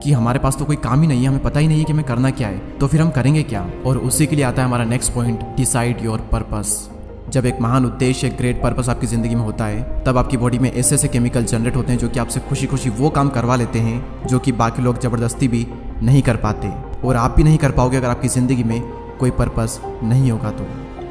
कि हमारे पास तो कोई काम ही नहीं है, हमें पता ही नहीं है कि हमें करना क्या है, तो फिर हम करेंगे क्या। और उसी के लिए आता है हमारा next point, decide your purpose. जब एक महान उद्देश्य, एक ग्रेट पर्पस आपकी ज़िंदगी में होता है, तब आपकी बॉडी में ऐसे ऐसे केमिकल जनरेट होते हैं जो कि आपसे खुशी खुशी वो काम करवा लेते हैं जो कि बाकी लोग ज़बरदस्ती भी नहीं कर पाते। और आप भी नहीं कर पाओगे अगर आपकी ज़िंदगी में कोई पर्पस नहीं होगा तो।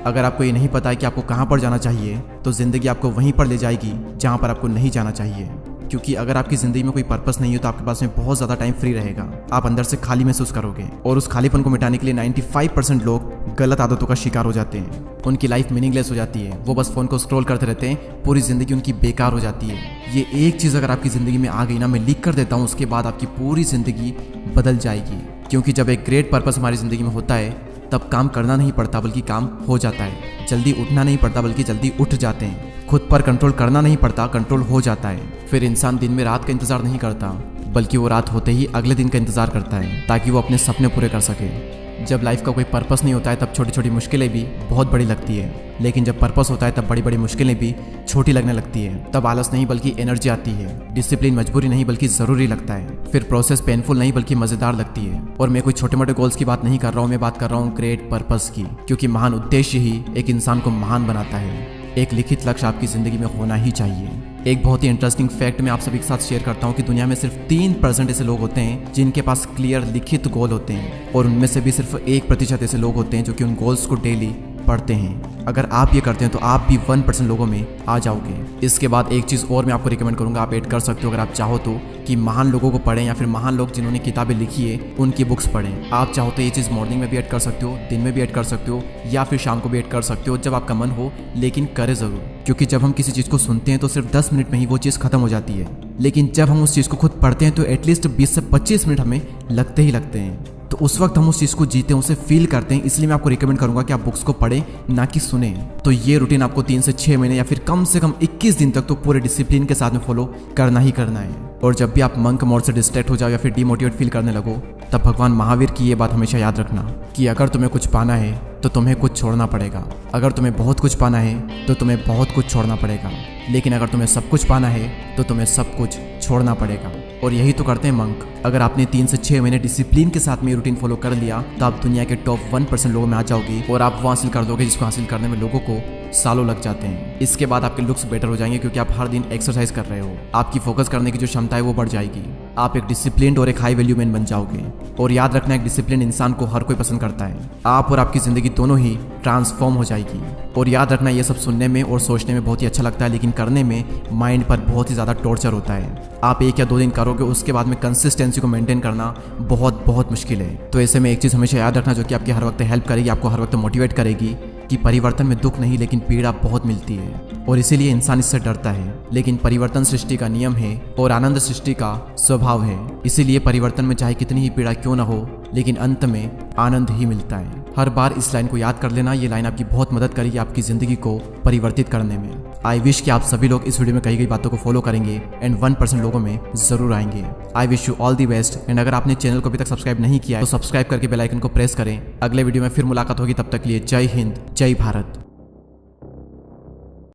अगर आपको ये नहीं पता है कि आपको कहाँ पर जाना चाहिए, तो ज़िंदगी आपको वहीं पर ले जाएगी जहाँ पर आपको नहीं जाना चाहिए। क्योंकि अगर आपकी ज़िंदगी में कोई पर्पस नहीं है तो आपके पास में बहुत ज़्यादा टाइम फ्री रहेगा, आप अंदर से खाली महसूस करोगे। और उस खालीपन को मिटाने के लिए 95% लोग गलत आदतों का शिकार हो जाते हैं। उनकी लाइफ मीनिंगलेस हो जाती है, वो बस फ़ोन को स्क्रॉल करते रहते हैं, पूरी ज़िंदगी उनकी बेकार हो जाती है। ये एक चीज़ अगर आपकी ज़िंदगी में आ गई ना, मैं लिख कर देता हूँ, उसके बाद आपकी पूरी ज़िंदगी बदल जाएगी। क्योंकि जब एक ग्रेट पर्पस हमारी ज़िंदगी में होता है, तब काम करना नहीं पड़ता बल्कि काम हो जाता है। जल्दी उठना नहीं पड़ता बल्कि जल्दी उठ जाते हैं। खुद पर कंट्रोल करना नहीं पड़ता, कंट्रोल हो जाता है। फिर इंसान दिन में रात का इंतजार नहीं करता, बल्कि वो रात होते ही अगले दिन का इंतजार करता है ताकि वो अपने सपने पूरे कर सके। जब लाइफ का कोई पर्पस नहीं होता है तब छोटी छोटी मुश्किलें भी बहुत बड़ी लगती है, लेकिन जब पर्पस होता है तब बड़ी बड़ी मुश्किलें भी छोटी लगने लगती है। तब आलस नहीं बल्कि एनर्जी आती है, डिसिप्लिन मजबूरी नहीं बल्कि ज़रूरी लगता है, फिर प्रोसेस पेनफुल नहीं बल्कि मज़ेदार लगती है। और मैं कोई छोटे मोटे गोल्स की बात नहीं कर रहा हूँ, मैं बात कर रहा हूँ ग्रेट पर्पस की। क्योंकि महान उद्देश्य ही एक इंसान को महान बनाता है। एक लिखित लक्ष्य आपकी ज़िंदगी में होना ही चाहिए। एक बहुत ही इंटरेस्टिंग फैक्ट मैं आप सभी के साथ शेयर करता हूँ कि दुनिया में सिर्फ 3% ऐसे लोग होते हैं जिनके पास क्लियर लिखित गोल होते हैं, और उनमें से भी सिर्फ 1% ऐसे लोग होते हैं जो कि उन गोल्स को डेली पढ़ते हैं। अगर आप ये करते हैं तो आप भी 1% लोगों में आ जाओगे। इसके बाद एक चीज़ और मैं आपको रिकमेंड करूंगा, आप ऐड कर सकते हो अगर आप चाहो तो, कि महान लोगों को पढ़ें या फिर महान लोग जिन्होंने किताबें लिखी है उनकी बुक्स पढ़ें। आप चाहो तो ये चीज़ मॉर्निंग में भी ऐड कर सकते हो, दिन में भी ऐड कर सकते हो, या फिर शाम को भी ऐड कर सकते हो, जब आपका मन हो, लेकिन करें ज़रूर। क्योंकि जब हम किसी चीज़ को सुनते हैं तो सिर्फ 10 मिनट में ही वो चीज़ खत्म हो जाती है, लेकिन जब हम उस चीज़ को खुद पढ़ते हैं तो एटलीस्ट 20 से 25 मिनट हमें लगते ही लगते हैं। तो उस वक्त हम उस चीज़ को जीते हैं, उसे फील करते हैं। इसलिए मैं आपको रिकमेंड करूंगा कि आप बुक्स को पढ़ें, ना कि सुने। तो ये रूटीन आपको 3 से 6 महीने या फिर कम से कम 21 दिन तक तो पूरे डिसिप्लिन के साथ में फॉलो करना ही करना है। और जब भी आप मंक मोड से डिस्ट्रैक्ट हो जाओ या फिर डीमोटिवेट फील करने लगो, तब भगवान महावीर की ये बात हमेशा याद रखना कि अगर तुम्हें कुछ पाना है तो तुम्हें कुछ छोड़ना पड़ेगा। अगर तुम्हें बहुत कुछ पाना है तो तुम्हें बहुत कुछ छोड़ना पड़ेगा, लेकिन अगर तुम्हें सब कुछ पाना है तो तुम्हें सब कुछ छोड़ना पड़ेगा। और यही तो करते हैं मंक। अगर आपने 3 से 6 महीने डिसिप्लिन के साथ में रूटीन फॉलो कर लिया तो आप दुनिया के टॉप 1% लोगों में आ जाओगे, और आप वो हासिल कर दोगे जिसको हासिल करने में लोगों को सालों लग जाते हैं। इसके बाद आपके लुक्स बेटर हो जाएंगे क्योंकि आप हर दिन एक्सरसाइज कर रहे हो। आपकी फोकस करने की जो क्षमता है वो बढ़ जाएगी। आप एक डिसिप्लिन्ड और एक हाई वैल्यू मैन बन जाओगे। और याद रखना, एक डिसिप्लिन इंसान को हर कोई पसंद करता है। आप और आपकी जिंदगी दोनों ही ट्रांसफॉर्म हो जाएगी। और याद रखना, ये सब सुनने में और सोचने में बहुत ही अच्छा लगता है, लेकिन करने में माइंड पर बहुत ही ज़्यादा टॉर्चर होता है। आप 1 या 2 दिन करोगे, उसके बाद में कंसिस्टेंसी को मेंटेन करना बहुत बहुत मुश्किल है। तो ऐसे में एक चीज़ हमेशा याद रखना जो कि आपकी हर वक्त हेल्प करेगी, आपको हर वक्त मोटिवेट करेगी, कि परिवर्तन में दुख नहीं लेकिन पीड़ा बहुत मिलती है, और इसीलिए इंसान इससे डरता है। लेकिन परिवर्तन सृष्टि का नियम है और आनंद सृष्टि का स्वभाव है। इसीलिए परिवर्तन में चाहे कितनी ही पीड़ा क्यों ना हो, लेकिन अंत में आनंद ही मिलता है। हर बार इस लाइन को याद कर लेना, ये लाइन आपकी बहुत मदद करेगी आपकी जिंदगी को परिवर्तित करने में। आई विश कि आप सभी लोग इस वीडियो में कही गई बातों को फॉलो करेंगे एंड 1% लोगों में जरूर आएंगे। I wish you all the best. And अगर आपने चैनल को अभी तक सब्सक्राइब नहीं किया है तो सब्सक्राइब करके बेल आइकन को प्रेस करें। अगले वीडियो में फिर मुलाकात होगी, तब तक के लिए जय हिंद, जय भारत।